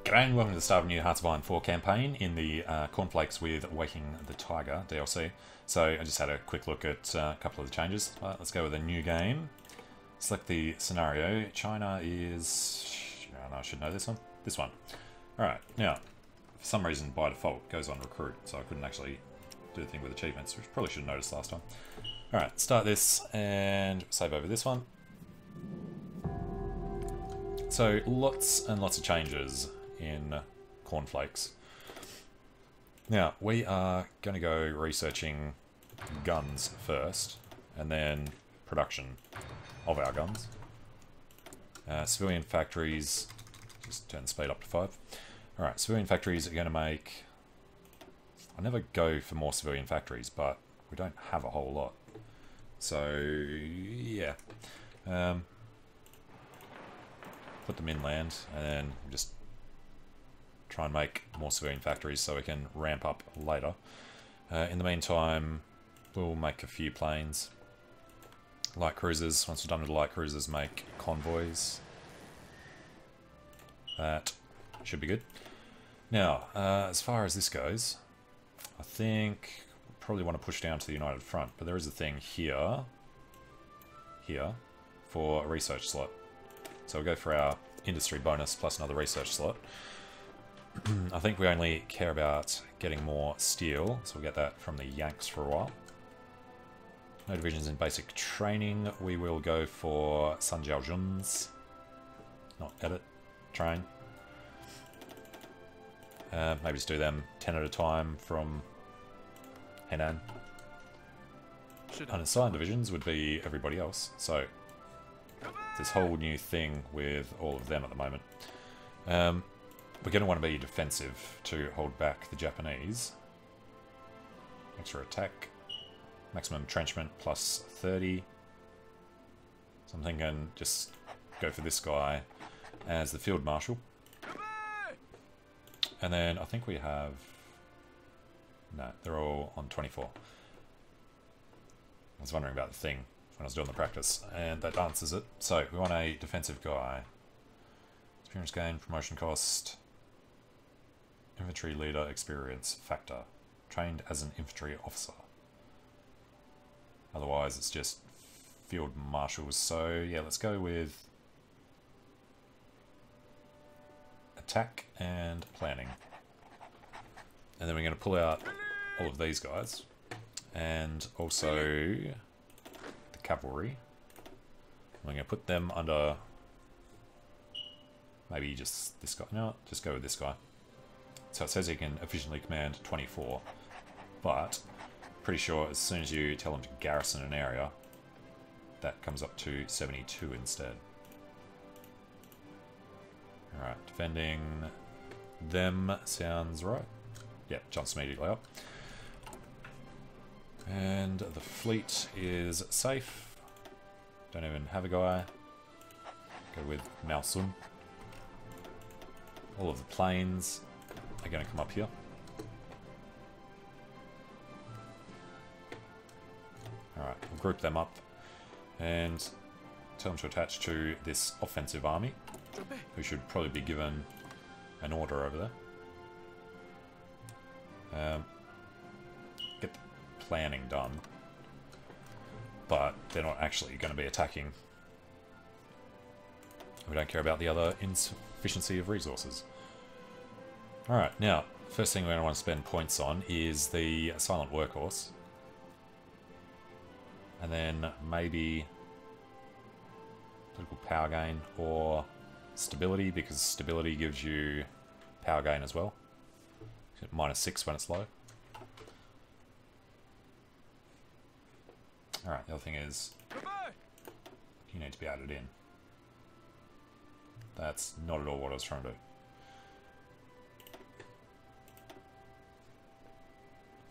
G'day and welcome to the start of a new Hearts of Iron 4 campaign in the Cornflakes with Waking the Tiger DLC. So I just had a quick look at a couple of the changes. Let's go with a new game. Select the scenario. China is... oh, no, I should know this one. This one. Alright, now, for some reason by default it goes on recruit, so I couldn't actually do the thing with achievements, which probably should have noticed last time. Alright, start this and save over this one. So lots and lots of changes in Cornflakes. Now, we are going to go researching guns first, and then production of our guns. Civilian factories, just turn the speed up to 5. Alright, civilian factories are going to make... I never go for more civilian factories, but we don't have a whole lot. So, yeah. Put them inland, and then just try and make more civilian factories so we can ramp up later. In the meantime, we'll make a few planes. Light cruisers. Once we're done with the light cruisers, make convoys. That should be good. Now, as far as this goes, I think we probably want to push down to the United Front, but there is a thing here, for a research slot. So we'll go for our industry bonus plus another research slot. I think we only care about getting more steel, so we'll get that from the Yanks for a while. No divisions in basic training. We will go for Sun Jiaojun's. Not edit, train. Maybe just do them 10 at a time from Henan. Unassigned divisions would be everybody else, so this whole new thing with all of them at the moment. We're going to want to be defensive to hold back the Japanese. Extra attack. Maximum entrenchment plus 30. So I'm thinking just go for this guy as the field marshal. And then I think we have... no, they're all on 24. I was wondering about the thing when I was doing the practice, and that answers it. So we want a defensive guy. Experience gain, promotion cost, infantry leader experience factor. Trained as an infantry officer. Otherwise it's just field marshals. So yeah, let's go with attack and planning. And then we're going to pull out all of these guys. And also the cavalry. We're going to put them under... maybe just this guy. No, just go with this guy. So it says you can efficiently command 24, but pretty sure as soon as you tell them to garrison an area, that comes up to 72 instead. Alright, defending them sounds right. Yeah, jumps immediately up. And the fleet is safe. Don't even have a guy. Go with Malsun. All of the planes are going to come up here. Alright, we'll group them up and tell them to attach to this offensive army, who should probably be given an order over there. Get the planning done, but they're not actually going to be attacking. We don't care about the other insufficiency of resources. Alright, now, first thing we're going to want to spend points on is the silent workhorse. And then maybe political power gain or stability, because stability gives you power gain as well. -6 when it's low. Alright, the other thing is you need to be added in. That's not at all what I was trying to do.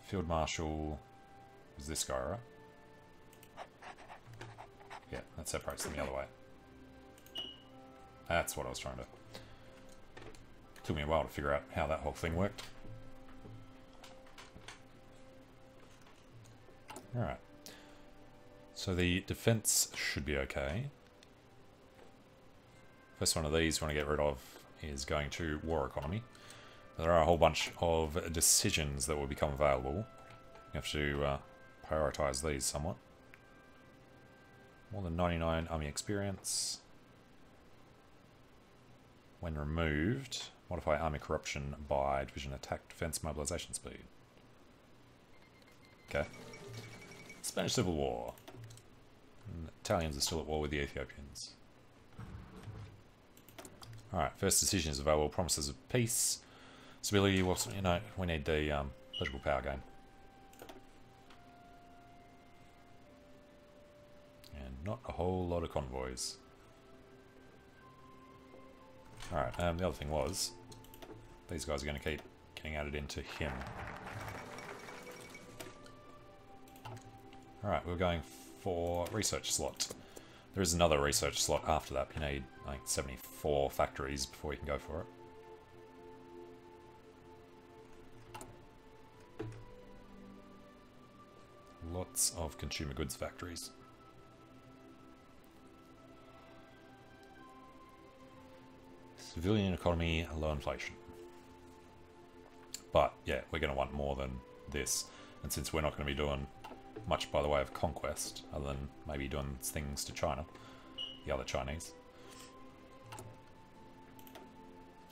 Field Marshal is this guy, right? Yeah, that separates them the other way. That's what I was trying to... took me a while to figure out how that whole thing worked. Alright. So the defense should be okay. First one of these we want to get rid of is going to war economy. There are a whole bunch of decisions that will become available. You have to prioritize these somewhat. More than 99 army experience. When removed, modify army corruption by division attack, defense, mobilization speed. Okay. Spanish Civil War. And the Italians are still at war with the Ethiopians. Alright, first decision is available. Promises of peace. Stability, what's, you know, we need the political power gain. And not a whole lot of convoys. Alright, the other thing was, these guys are going to keep getting added into him. Alright, we're going for research slot. There is another research slot after that. You need like 74 factories before you can go for it. Lots of consumer goods factories. Civilian economy, low inflation. But yeah, we're going to want more than this. And since we're not going to be doing much by the way of conquest, other than maybe doing things to China, the other Chinese.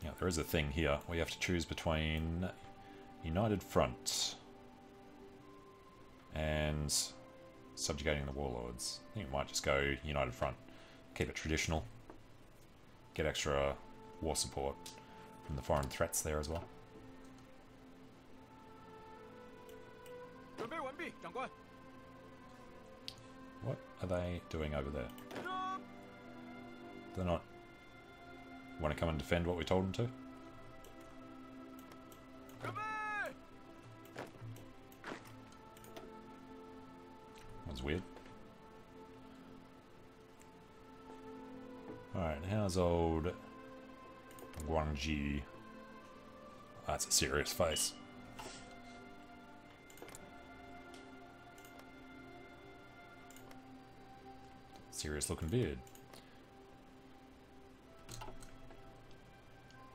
Yeah, there is a thing here where you have to choose between United Front and subjugating the warlords. I think we might just go United Front. Keep it traditional. Get extra war support from the foreign threats there as well. What are they doing over there? They're not... Want to come and defend what we told them to? That's weird. Alright, how's old Guangxi? That's a serious face. Serious looking beard.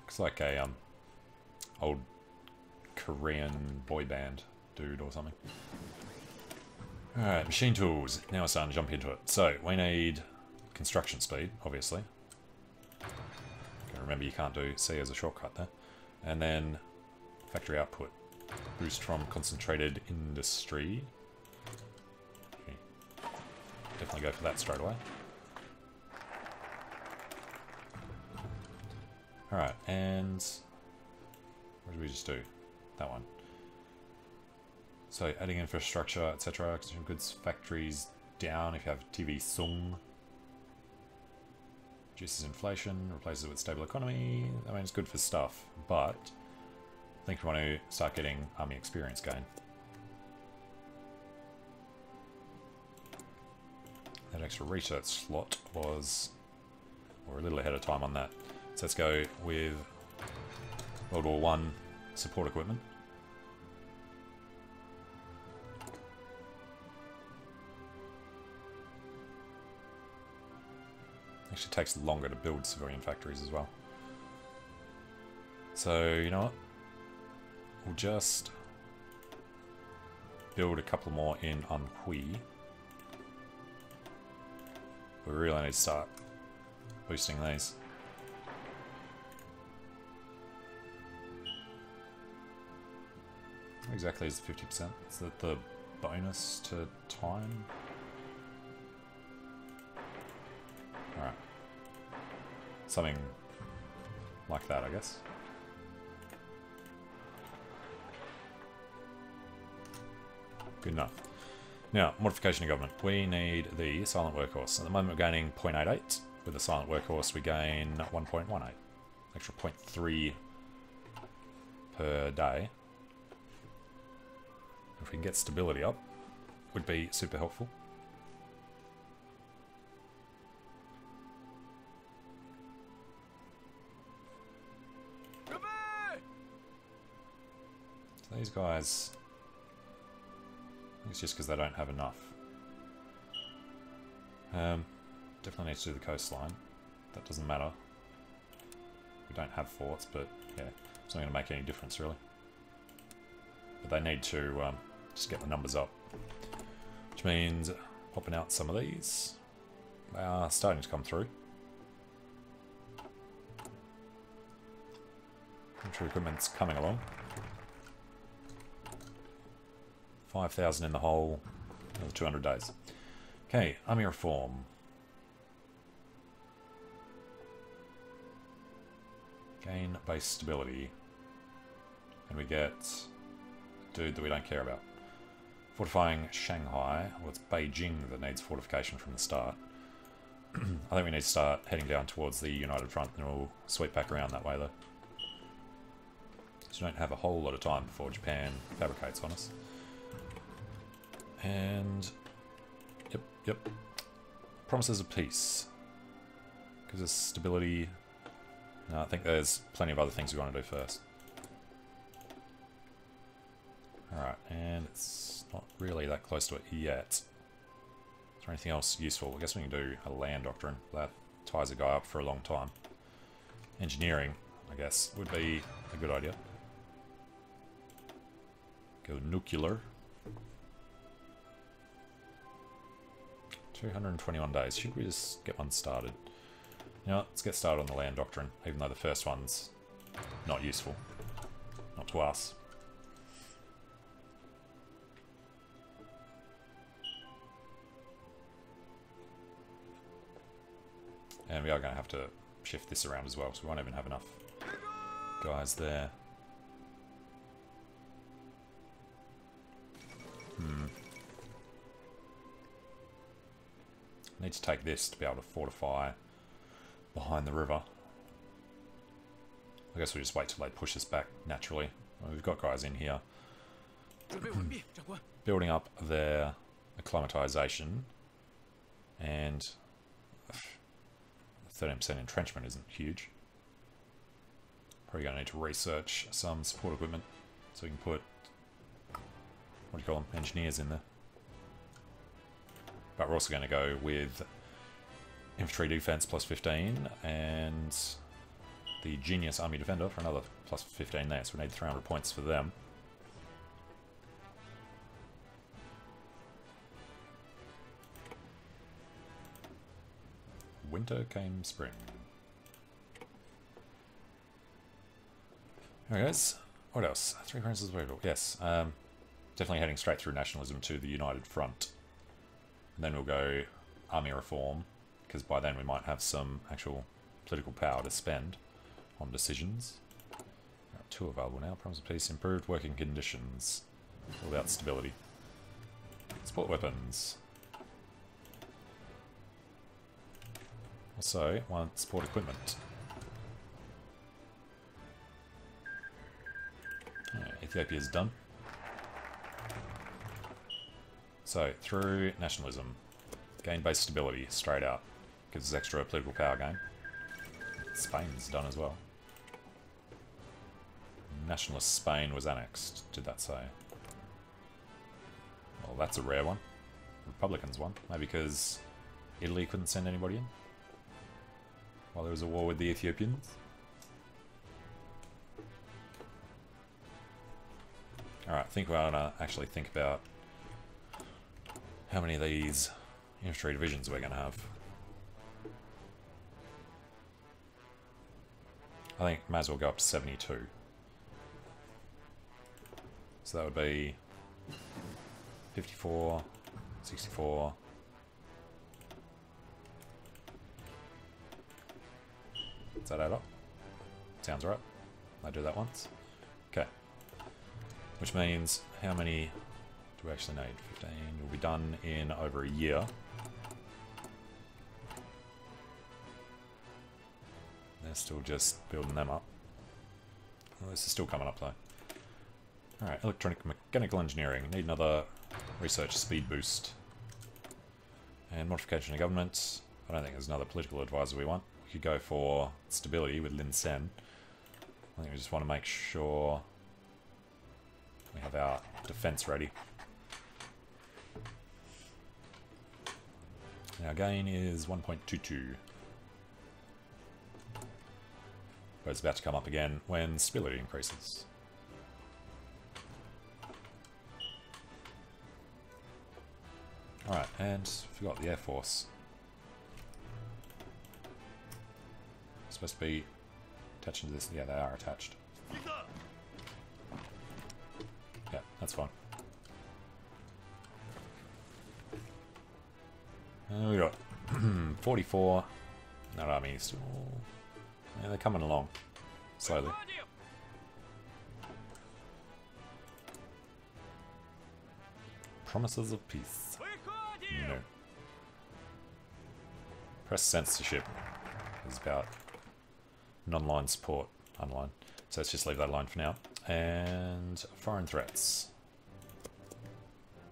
Looks like a old Korean boy band dude or something. Alright, machine tools. Now we're starting to jump into it. So, we need construction speed, obviously. Remember, you can't do C as a shortcut there. And then factory output. Boost from concentrated industry. Okay. Definitely go for that straight away. Alright, and what did we just do? That one. So, adding infrastructure, etc. Consumer goods factories down if you have TV Sung. Reduces inflation, replaces it with stable economy. I mean, it's good for stuff, but I think we want to start getting army experience gain. That extra research slot was... We're a little ahead of time on that. So let's go with World War I support equipment. Actually takes longer to build civilian factories as well. So, you know what? We'll just build a couple more in Anhui. We really need to start boosting these. What exactly is the 50%? Is that the bonus to time? Alright. Something like that, I guess. Good enough. Now, modification of government. We need the silent workhorse. At the moment we're gaining 0.88. With the silent workhorse we gain 1.18. Extra 0.3 per day. If we can get stability up, would be super helpful. So these guys, I think it's just because they don't have enough. Definitely need to do the coastline. That doesn't matter. We don't have forts, but yeah, it's not going to make any difference really. But they need to just get the numbers up. Which means popping out some of these. They are starting to come through. Infantry equipment's coming along. 5,000 in the hole, another 200 days. Okay, army reform. Gain base stability. And we get a dude that we don't care about. Fortifying Shanghai. Well, it's Beijing that needs fortification from the start. I think we need to start heading down towards the United Front, and we'll sweep back around that way though. So we don't have a whole lot of time before Japan fabricates on us. And yep. Promises of peace. Gives us stability. No, I think there's plenty of other things we want to do first. Alright, and it's not really that close to it yet. Is there anything else useful? I guess we can do a land doctrine. That ties a guy up for a long time. Engineering, I guess, would be a good idea. Go nuclear. 221 days. Should we just get one started? You know what? Let's get started on the land doctrine, even though the first one's not useful. Not to us. And we are going to have to shift this around as well, so we won't even have enough guys there. Need to take this to be able to fortify behind the river. I guess we'll just wait till they push us back naturally. Well, we've got guys in here building up their acclimatization, and 13% entrenchment isn't huge. Probably going to need to research some support equipment so we can put, what do you call them, engineers in there. But we're also going to go with infantry defense plus 15 and the genius army defender for another plus 15 there, so we need 300 points for them. Winter came spring. There guys. What else? 3 princes available. Yes. Definitely heading straight through nationalism to the United Front. And then we'll go army reform, because by then we might have some actual political power to spend on decisions. 2 available now. Promise of peace, improved working conditions. All about stability. Support weapons. Also, want support equipment. Ethiopia's done. So, through nationalism, gain base stability straight out. Gives us extra political power gain. Spain's done as well. Nationalist Spain was annexed, did that say? Well, that's a rare one. Republicans won. Maybe because Italy couldn't send anybody in while there was a war with the Ethiopians. Alright, I think we ought to actually think about how many of these infantry divisions we're going to have. I think might as well go up to 72. So that would be 54, 64. Does that add up? Sounds right. I do that once. Okay. Which means how many do we actually need? 15 will be done in over a year. They're still just building them up. Well, this is still coming up though. Alright, electronic mechanical engineering. Need another research speed boost. And modification of government. I don't think there's another political advisor we want. We could go for stability with Lin Sen. I think we just want to make sure we have our defense ready. Our gain is 1.22. but it's about to come up again when stability increases. Alright, and forgot the Air Force. Supposed to be attaching to this. Yeah, they are attached. Yeah, that's fine. We got 44. That army is still... Yeah, they're coming along. Slowly. Promises of peace. No. Press censorship is about non-line support. Unline. So let's just leave that alone for now. And foreign threats.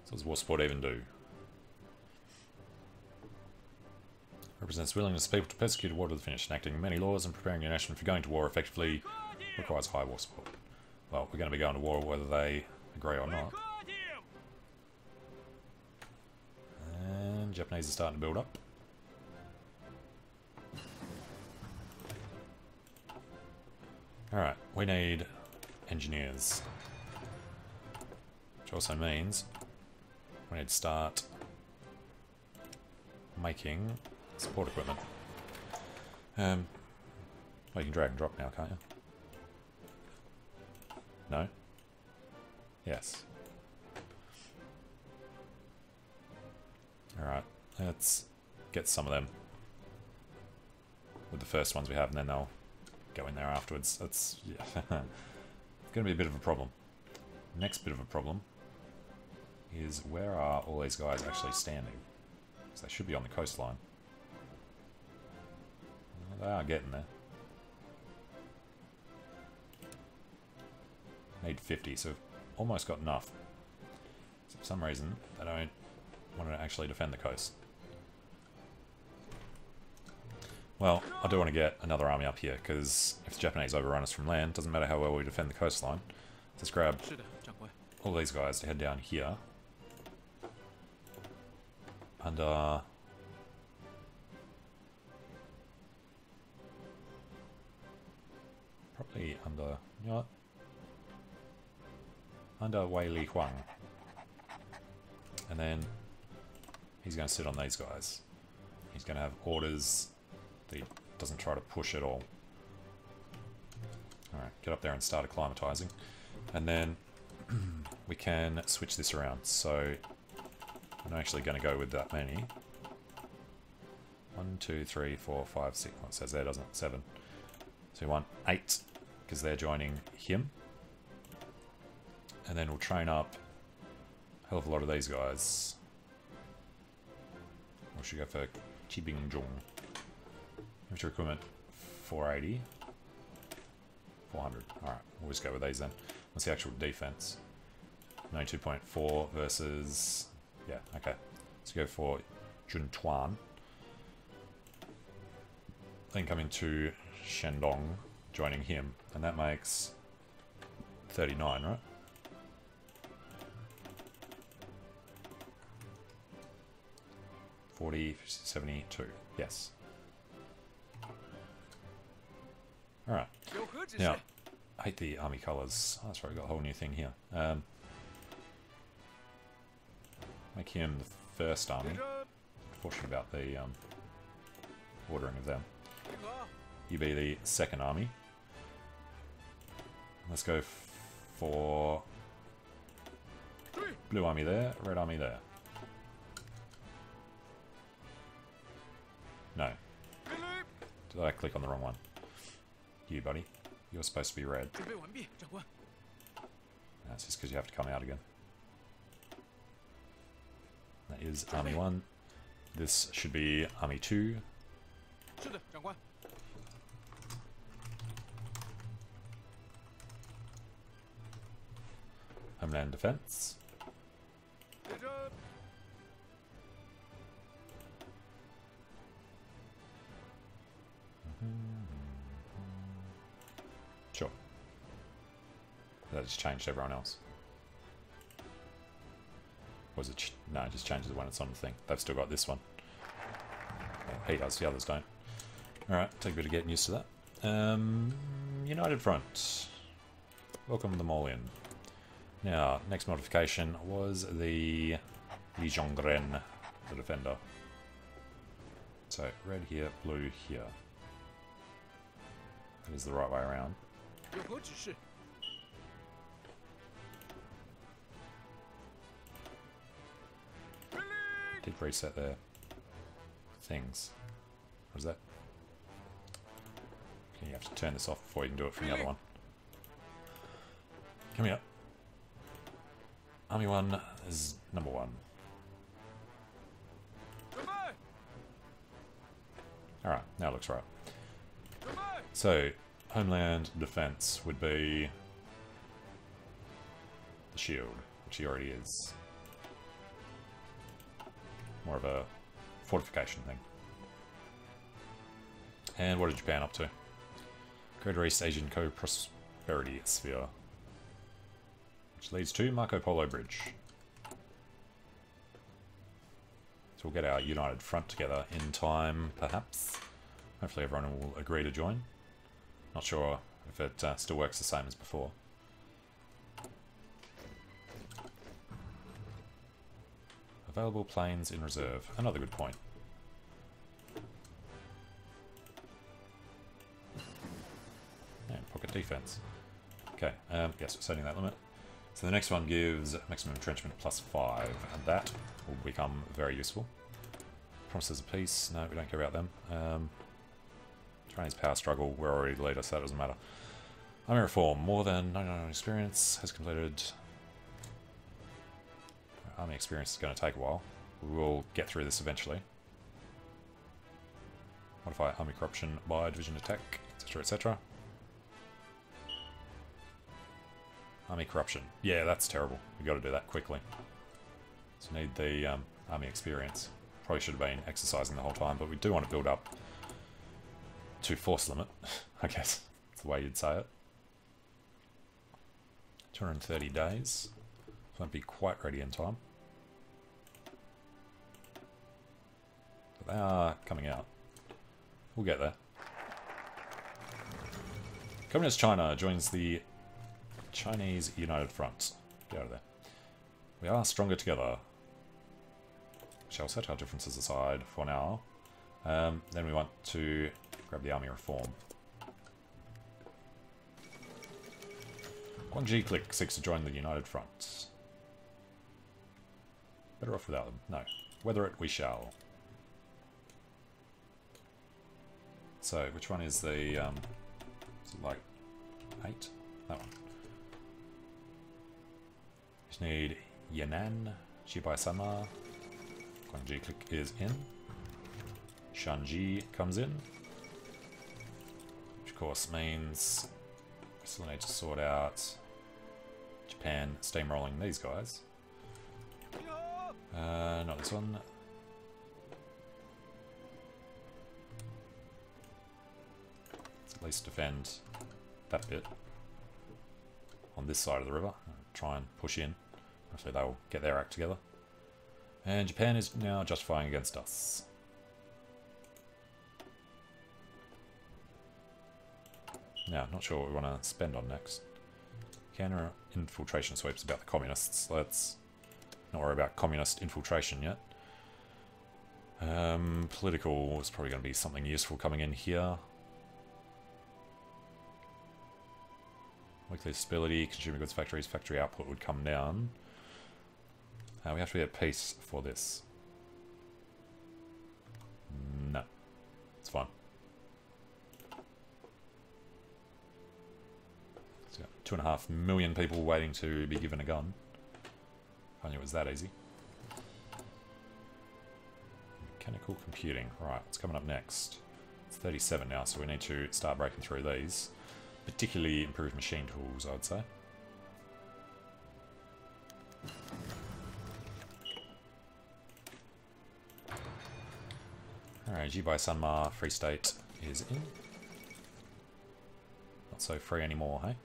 So what does war support even do? Represents willingness of people to persecute a war to the finish. Enacting many laws and preparing your nation for going to war effectively requires high war support. Well, we're going to be going to war whether they agree or not. And Japanese are starting to build up. Alright, we need engineers. Which also means we need to start making support equipment. Well, you can drag and drop now, can't you? No? Yes. Alright, let's get some of them with the first ones we have, and then they'll go in there afterwards. That's, yeah. It's going to be a bit of a problem. Next bit of a problem is where are all these guys actually standing? Because they should be on the coastline. Well, they are getting there. Need 50, so we've almost got enough. So for some reason, they don't want to actually defend the coast. Well, I do want to get another army up here, because if the Japanese overrun us from land, doesn't matter how well we defend the coastline. Let's grab all these guys to head down here. Under... probably under... you know what? Under Wei Li Huang. And then he's going to sit on these guys. He's going to have orders that he doesn't try to push at all. Alright, get up there and start acclimatizing. And then we can switch this around. So I'm actually going to go with that many. 1, 2, 3, 4, 5, 6. Well, it says there, doesn't it? 7. So we want 8, because they're joining him. And then we'll train up a hell of a lot of these guys. We should go for Qibingjong. Military equipment 480. 400. Alright, we'll just go with these then. What's the actual defense? 92.4 versus... yeah, okay. Let's go for Juntuan. Then coming to Shandong, joining him. And that makes 39, right? $40, 72. Yes. Alright. Now, I hate the army colours. Oh, that's right, we've got a whole new thing here. Make him the first army. Unfortunate about the ordering of them. You be the second army. Let's go for blue army there, red army there. No. Did I click on the wrong one? You, buddy. You're supposed to be red. That's just because you have to come out again. That is Army 1. This should be Army 2. Homeland Defense. Sure. That just changed everyone else. Was it? No, it just changes when it's on the thing. They've still got this one. Well, he does, the others don't. Alright, take a bit of getting used to that. United Front. Welcome them all in. Now, next modification was the Lijiangren, the defender. So, red here, blue here. That is the right way around. Did reset their things. What is that? Okay, you have to turn this off before you can do it from the other one. Come here. Army 1 is number 1. Alright, now it looks right. So, Homeland Defense would be the shield, which he already is. More of a fortification thing. And what is Japan up to? Greater East Asian Co-Prosperity Sphere. Which leads to Marco Polo Bridge. So we'll get our United Front together in time, perhaps. Hopefully everyone will agree to join. Not sure if it still works the same as before. Available planes in reserve. Another good point. And pocket defense. Okay, yes, we're setting that limit. So the next one gives maximum entrenchment +5, and that will become very useful. Promises of peace. No, we don't care about them. Chinese power struggle. We're already the leader, so that doesn't matter. Army reform. More than 99 experience. Has completed. Army experience is going to take a while. We will get through this eventually. Modify army corruption by division attack, etc., etc. Army corruption. Yeah, that's terrible. We've got to do that quickly. So we need the army experience. Probably should have been exercising the whole time, but we do want to build up to force limit, I guess. That's the way you'd say it. 230 days. Won't be quite ready in time. But they are coming out. We'll get there. Communist China joins the Chinese United Front. Get out of there. We are stronger together. Shall set our differences aside for now. Then we want to grab the army reform. Guangxi Clique seeks to join the United Front. Better off without them. No. Weather it we shall. So, which one is the, is it like 8? That one. Just need Yunnan, Shibai-sama. Guangxi Clique is in. Shanji comes in. Which of course means we still need to sort out Japan steamrolling these guys. Not this one. Let's at least defend that bit on this side of the river. Try and push in. Hopefully they'll get their act together. And Japan is now justifying against us. Now, not sure what we want to spend on next. Counter infiltration sweeps about the communists. Let's not worry about communist infiltration yet. Political is probably going to be something useful coming in here. Weekly stability, consumer goods factories, factory output would come down. We have to be at peace for this. No. It's fine. So 2.5 million people waiting to be given a gun. If I knew it was that easy. Mechanical computing. Right, what's coming up next? It's 37 now, so we need to start breaking through these. Particularly improved machine tools, I'd say. Alright, Jibai-Sanma Free State is in. Not so free anymore, hey?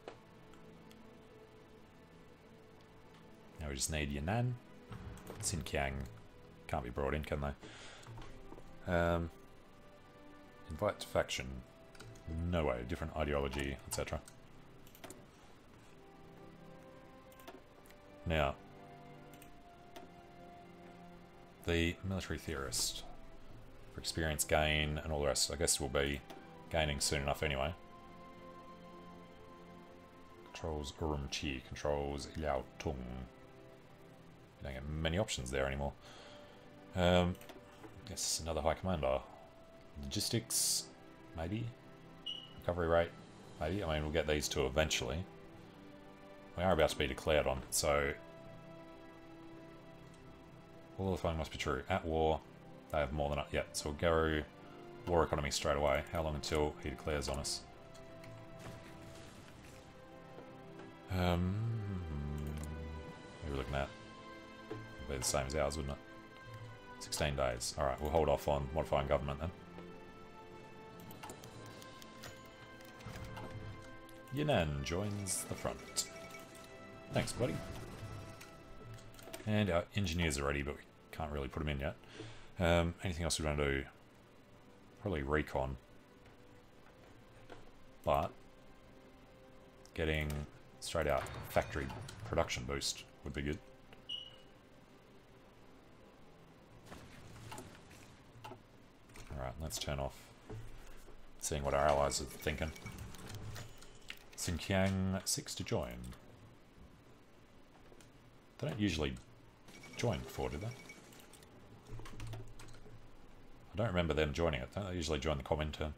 Now we just need Yunnan. Xinjiang can't be brought in, can they? Invite to faction. No way. Different ideology, etc. Now, the military theorist. For experience gain and all the rest, I guess we'll be gaining soon enough anyway. Controls Urumqi, controls Liao Tung. You don't get many options there anymore. Guess another high commander. Logistics, maybe. Recovery rate, maybe. I mean, we'll get these two eventually. We are about to be declared on, so all of the following must be true. At war, they have more than us yet, so we'll go war economy straight away. How long until he declares on us? What are we looking at? It'll be the same as ours, wouldn't it? 16 days. Alright, we'll hold off on modifying government then. Yunnan joins the front. Thanks, buddy. And our engineers are ready, but we can't really put them in yet. Anything else we want to do? Probably recon. But getting straight out factory production boost would be good. Alright, let's turn off seeing what our allies are thinking. Xinjiang 6 to join. They don't usually join before, do they? I don't remember them joining it. Don't they usually join the Comintern?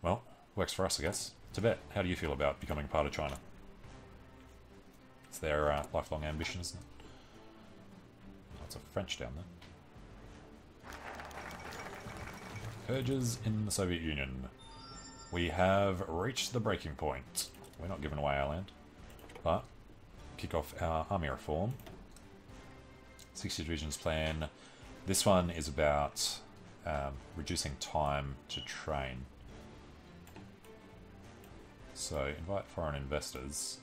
Well, works for us, I guess. Tibet, how do you feel about becoming part of China? It's their lifelong ambition, isn't it? Lots of French down there. Purges in the Soviet Union. We have reached the breaking point. We're not giving away our land. But, kick off our army reform. 60 divisions plan. This one is about reducing time to train. So, invite foreign investors.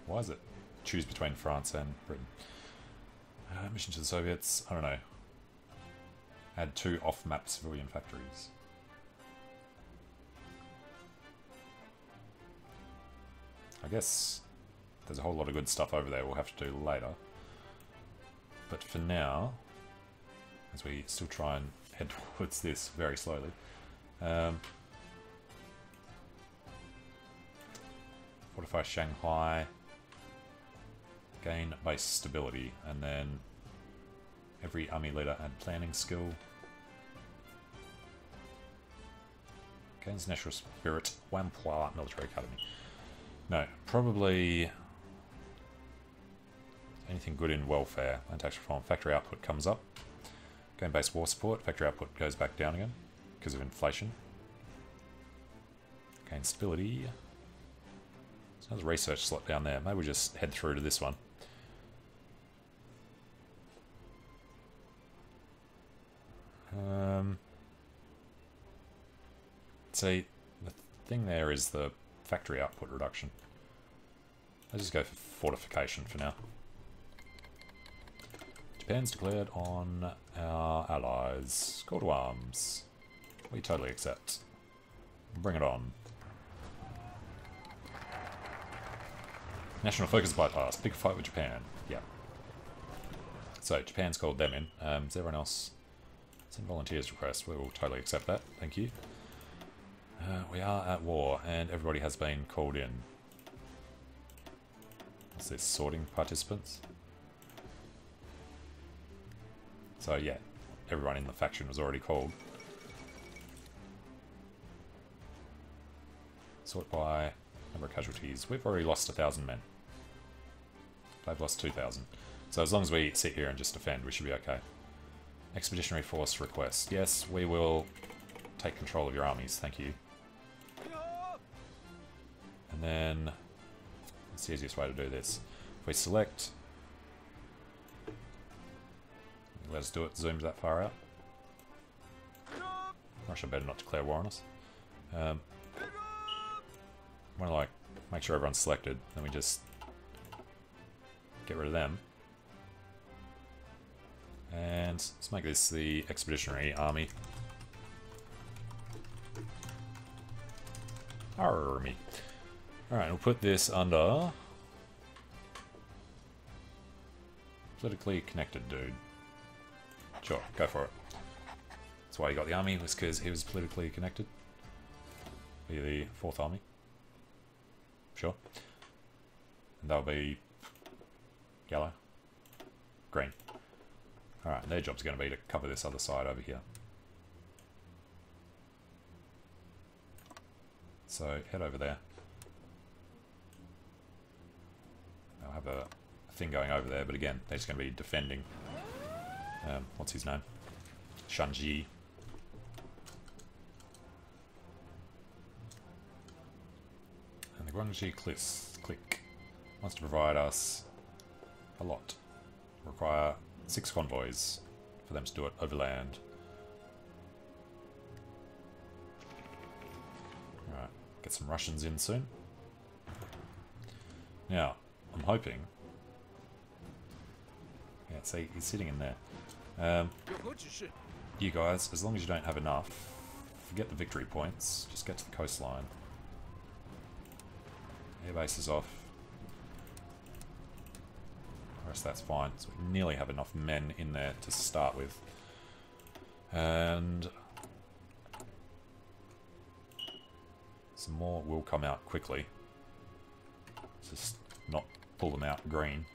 Why is it? Choose between France and Britain. Mission to the Soviets. I don't know. Add 2 off-map civilian factories. I guess there's a whole lot of good stuff over there we'll have to do later. But for now, as we still try and head towards this very slowly, fortify Shanghai, gain base stability, and then every army leader add planning skill. Gains national spirit, Wampua Military Academy. No, probably anything good in welfare and tax reform. Factory output comes up. Gain base war support. Factory output goes back down again because of inflation. Gain stability. There's another research slot down there. Maybe we'll just head through to this one. See, the thing there is the factory output reduction. Let's just go for fortification for now. Japan's declared on our allies. Call to arms. We totally accept. Bring it on. National focus bypass. Big fight with Japan. Yeah. So, Japan's called them in. Is everyone else? Send volunteers request. We will totally accept that. Thank you. We are at war, and everybody has been called in. What's this? Sorting participants? So yeah, everyone in the faction was already called. Sort by number of casualties. We've already lost 1,000 men. They've lost 2,000. So as long as we sit here and just defend, we should be okay. Expeditionary force request. Yes, we will take control of your armies, thank you. And then, what's the easiest way to do this? If we select, let us do it, zooms that far out. Russia better not declare war on us. Want to like make sure everyone's selected, then we just get rid of them. And let's make this the expeditionary army. Army. Alright, we'll put this under politically connected dude. Sure, go for it. That's why he got the army, was because he was politically connected. Be the 4th army. Sure. And that'll be yellow. Green. Alright, their job's going to be to cover this other side over here. So, head over there. They'll have a thing going over there, but again, they're just going to be defending. What's his name? Shanji. And the Guangxi Clique wants to provide us a lot. Require 6 convoys for them to do it overland. Alright, get some Russians in soon. Now, I'm hoping... Yeah, see, he's sitting in there. You guys, as long as you don't have enough, forget the victory points, just get to the coastline. Air base is off. The rest that's fine. So we nearly have enough men in there to start with. And some more will come out quickly. Just not pull them out green.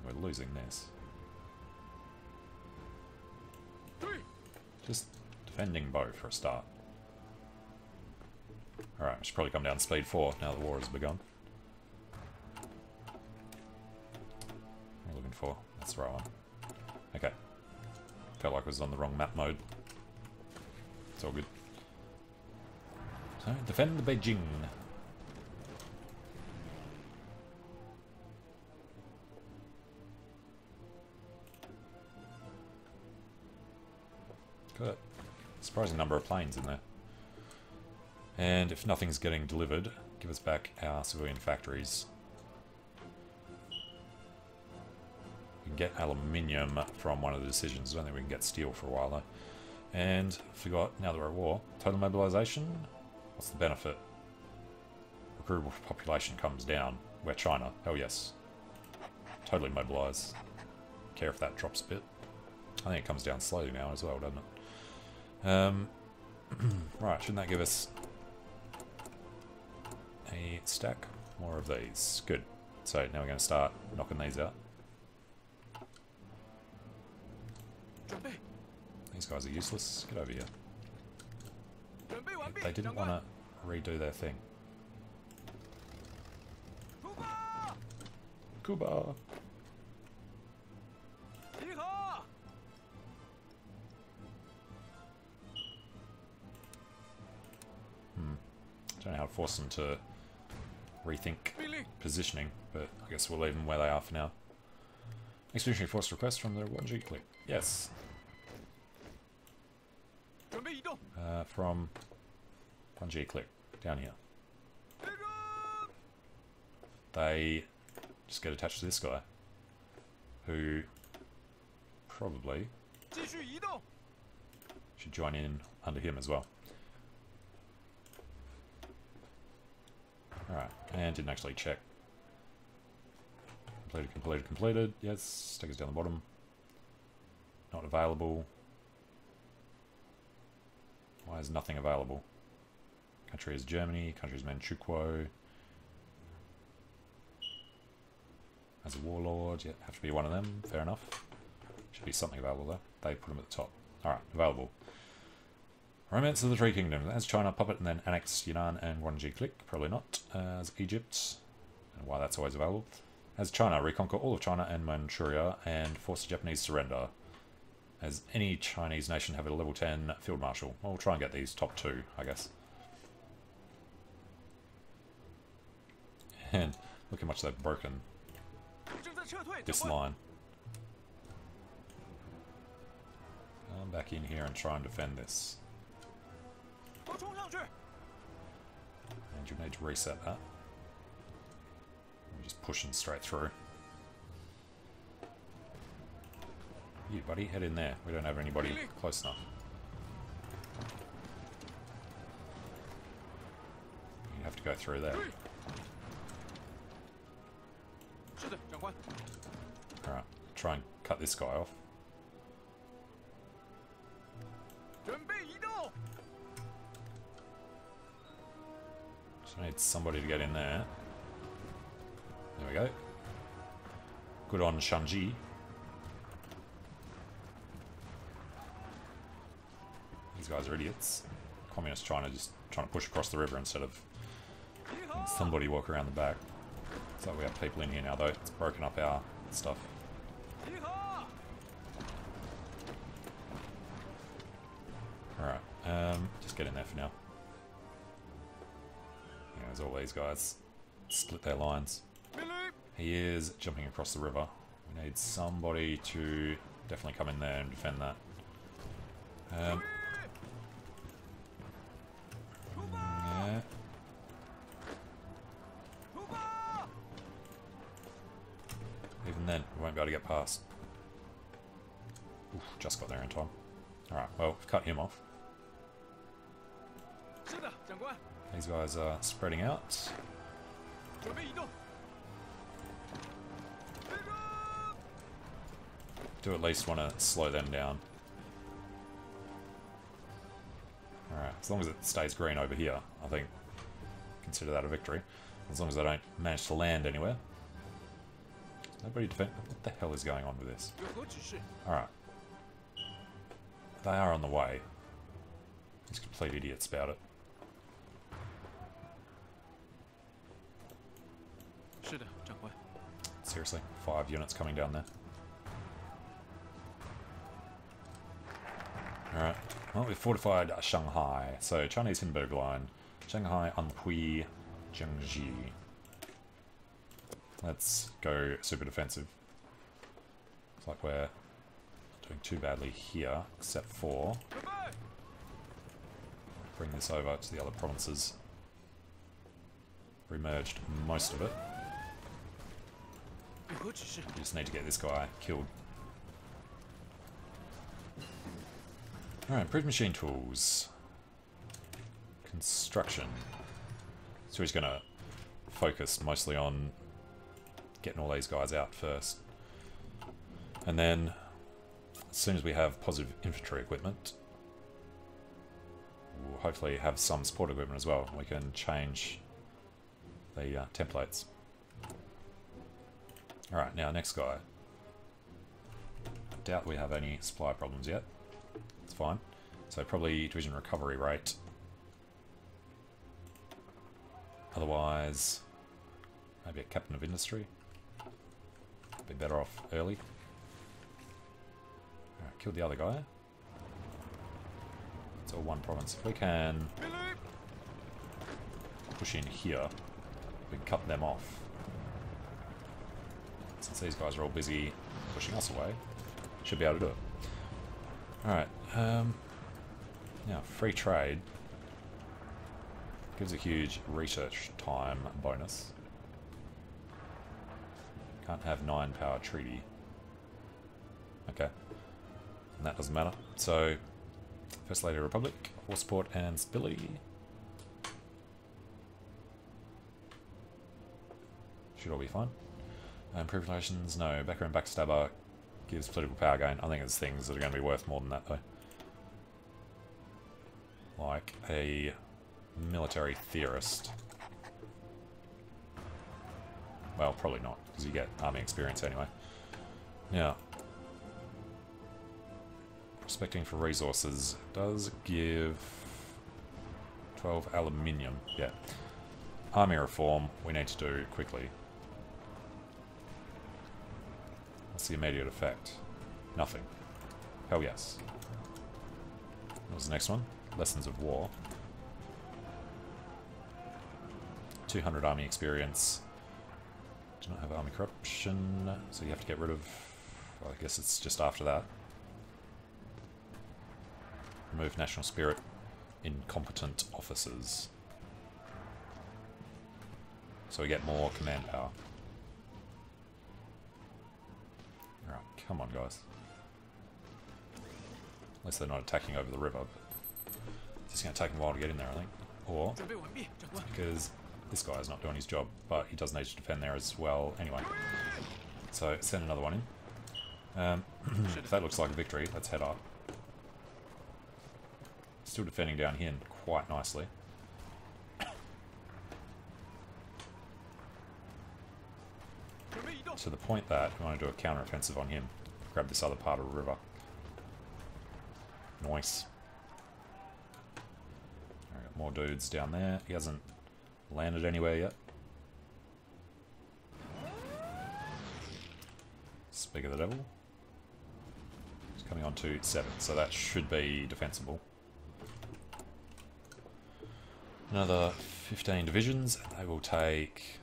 We're losing this. Just defending bow for a start. Alright, we should probably come down to speed 4 now that the war has begun. What are we looking for? That's the right one. Okay. Felt like I was on the wrong map mode. It's all good. So, defend the Beijing. Got a surprising number of planes in there. And if nothing's getting delivered, give us back our civilian factories. We can get aluminium from one of the decisions. I don't think we can get steel for a while though. And forgot, now that we're at war, total mobilization? What's the benefit? Recruitable population comes down. We're China. Hell yes. Totally mobilize. Care if that drops a bit. I think it comes down slowly now as well, doesn't it? Right, shouldn't that give us a stack more of these? Good. So now we're going to start knocking these out. These guys are useless. Get over here. They didn't want to redo their thing. Cuba! Don't know how to force them to rethink positioning, but I guess we'll leave them where they are for now. Expeditionary force request from the Guangxi Clique. Yes. From Guangxi Clique, down here. They just get attached to this guy, who probably should join in under him as well. Alright, and didn't actually check. Completed. Yes, stickers down the bottom. Not available. Why is nothing available? Country is Germany, country is Manchuria. As a warlord, yeah, have to be one of them, fair enough. Should be something available though. They put them at the top. Alright, available. Romance of the Three Kingdoms. As China, puppet, and then annex Yunnan and Guangxi Clique. Probably not. As Egypt. And why that's always available. As China, reconquer all of China and Manchuria and force the Japanese surrender. As any Chinese nation have a level 10 field marshal. Well, we'll try and get these top 2, I guess. And look how much they've broken this line. Come back in here and try and defend this. And you need to reset that. We're just pushing straight through. You, buddy, head in there. We don't have anybody close enough. You have to go through there. Alright, try and cut this guy off. Just need somebody to get in there. There we go. Good on Shanji. These guys are idiots. Communist China just trying to push across the river instead of somebody walk around the back. So we have people in here now though. It's broken up our stuff. Alright, just get in there for now. Yeah, there's all these guys. Split their lines. He is jumping across the river. We need somebody to definitely come in there and defend that. Yeah. Even then, we won't be able to get past. Oof, just got there in time. Alright, well, we've cut him off. These guys are spreading out. Do at least want to slow them down. Alright, as long as it stays green over here, I think consider that a victory. As long as they don't manage to land anywhere. Nobody defend. What the hell is going on with this? Alright. They are on the way. These complete idiots about it. Seriously, 5 units coming down there. Alright, well, we've fortified Shanghai. So, Chinese Hindenburg Line, Shanghai, Anhui, Jiangxi. Let's go super defensive. Looks like we're not doing too badly here, except for bring this over to the other provinces. Remerged most of it. We just need to get this guy killed. Alright, improved machine tools. Construction. So he's going to focus mostly on getting all these guys out first. And then, as soon as we have positive infantry equipment, we'll hopefully have some support equipment as well. We can change the templates. Alright, now next guy. I doubt we have any supply problems yet. It's fine. So probably division recovery rate. Otherwise, maybe a captain of industry. Be better off early. Alright, killed the other guy. It's all one province. If we can push in here, we can cut them off. Since these guys are all busy pushing us away, should be able to do it. Alright, now free trade gives a huge research time bonus. Can't have 9 power treaty. Okay, and that doesn't matter. So, First Lady Republic, war support and stability. Should all be fine. Improved relations, no. Backer and backstabber gives political power gain. I think it's things that are going to be worth more than that though. Like a military theorist. Well, probably not, because you get army experience anyway. Now, prospecting for resources does give 12 aluminium. Yeah. Army reform we need to do quickly. What's the immediate effect? Nothing. Hell yes. What was the next one? Lessons of War. 200 army experience. Do not have army corruption, so you have to get rid of... Well, I guess it's just after that. Remove national spirit. Incompetent officers. So we get more command power. Alright, come on guys. Unless they're not attacking over the river. But it's just going to take them a while to get in there, I think. Or it's because this guy is not doing his job, but he does need to defend there as well anyway. So send another one in. If that looks like a victory, let's head up. Still defending down here quite nicely. To the point that we want to do a counter-offensive on him. Grab this other part of the river. Nice. Alright, got more dudes down there. He hasn't landed anywhere yet. Speak of the devil. He's coming on to 7, so that should be defensible. Another 15 divisions, and they will take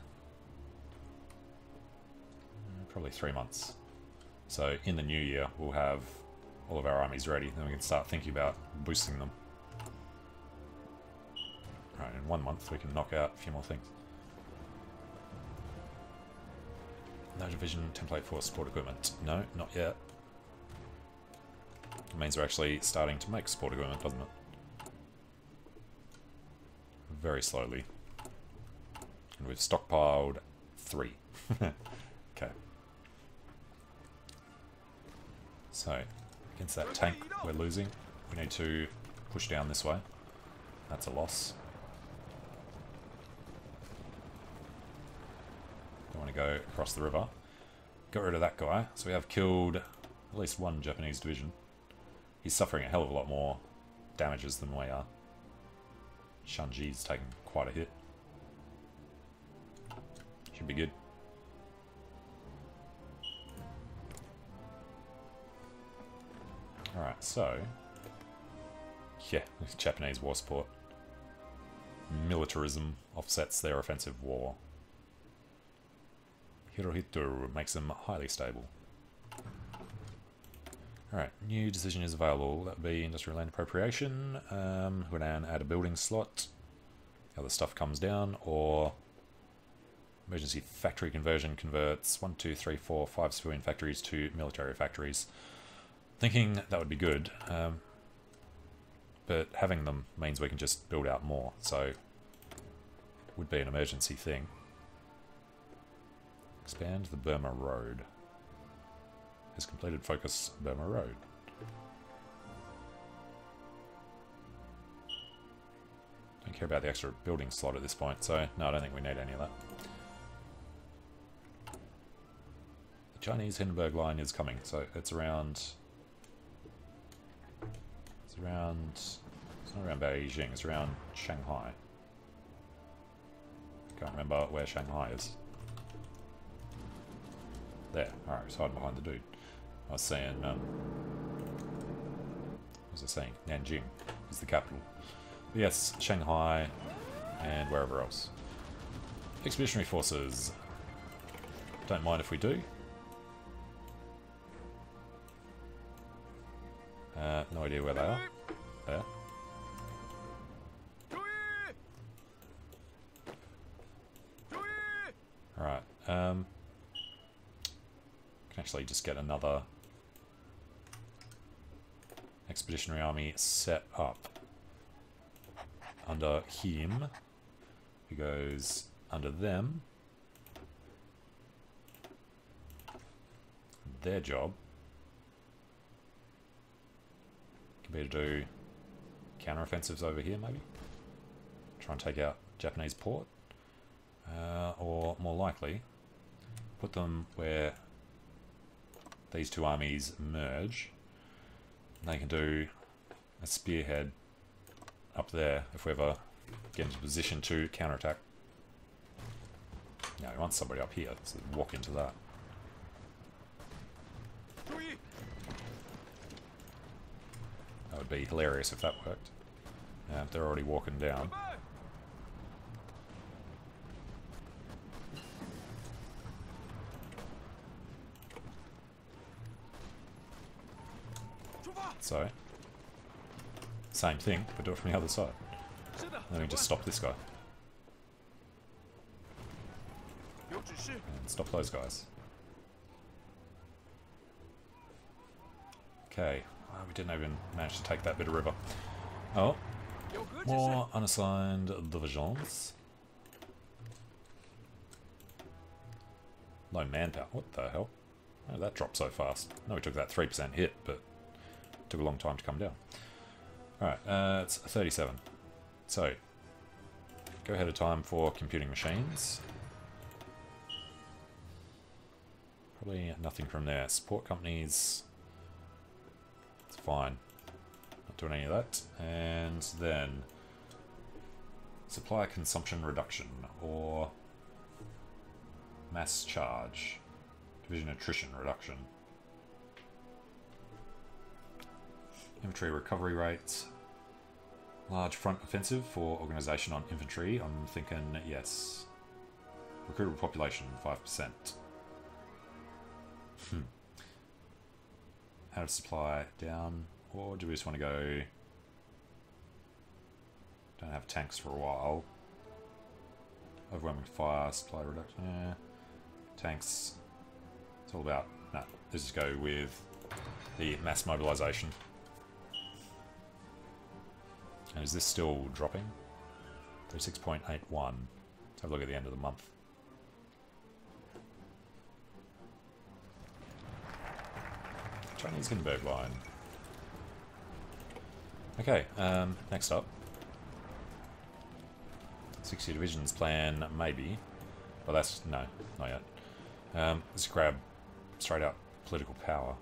probably 3 months. So in the new year, we'll have all of our armies ready, then we can start thinking about boosting them. Right, in 1 month we can knock out a few more things. No division template for support equipment. No, not yet. It means we're actually starting to make support equipment, doesn't it? Very slowly. And we've stockpiled 3. Okay. So, against that tank we're losing, we need to push down this way. That's a loss. Don't want to go across the river. Got rid of that guy. So we have killed at least 1 Japanese division. He's suffering a hell of a lot more damages than we are. Shanji's taken quite a hit. Should be good. Alright, so... yeah, Japanese war support. Militarism offsets their offensive war. Hirohito makes them highly stable. Alright, new decision is available. That would be industrial land appropriation. Yunnan add a building slot. Other stuff comes down, or emergency factory conversion converts 1, 2, 3, 4, 5 civilian factories to military factories. Thinking that would be good, but having them means we can just build out more, so would be an emergency thing. Expand the Burma Road. Has completed focus Burma Road. Don't care about the extra building slot at this point, so no, I don't think we need any of that. The Chinese Hindenburg line is coming, so it's around... it's not around Beijing, it's around Shanghai. Can't remember where Shanghai is. There, alright, it's hiding behind the dude. I was saying, what was I saying? Nanjing is the capital. But yes, Shanghai and wherever else. Expeditionary forces. Don't mind if we do. No idea where they are. There. Alright, can actually just get another expeditionary army set up under him. He goes under them. Their job can be to do counter-offensives over here, maybe. Try and take out Japanese port. Or more likely, put them where these two armies merge. They can do a spearhead up there if we ever get into position to counterattack. Now, he wants somebody up here, so walk into that. That would be hilarious if that worked. They're already walking down. So, same thing, but do it from the other side. Let me just stop this guy. And stop those guys. Okay, we didn't even manage to take that bit of river. Oh, more unassigned divisions. Low manpower. What the hell? How did that drop so fast? I know we took that 3% hit, but it took a long time to come down. Alright, it's 37. So, go ahead of time for computing machines. Probably nothing from there. Support companies, it's fine. Not doing any of that. And then supply consumption reduction or mass charge. Division attrition reduction. Infantry recovery rates. Large front offensive for organisation on infantry. I'm thinking yes. Recruitable population 5%. Out of supply down, or do we just want to go? Don't have tanks for a while. Overwhelming fire, supply reduction. Yeah. Tanks. It's all about. No, let's just go with the mass mobilisation. And is this still dropping? 36.81. Let's have a look at the end of the month. Chinese Hindenburg line. Okay, next up. 60 divisions plan, maybe. Well, that's... no, not yet. Let's grab straight up political power.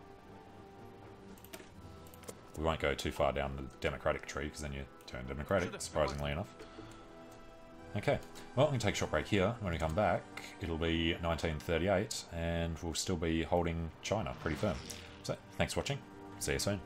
We won't go too far down the democratic tree, because then you turn democratic, surprisingly enough. Okay, well, I'm going to take a short break here. When we come back, it'll be 1938, and we'll still be holding China pretty firm. So, thanks for watching. See you soon.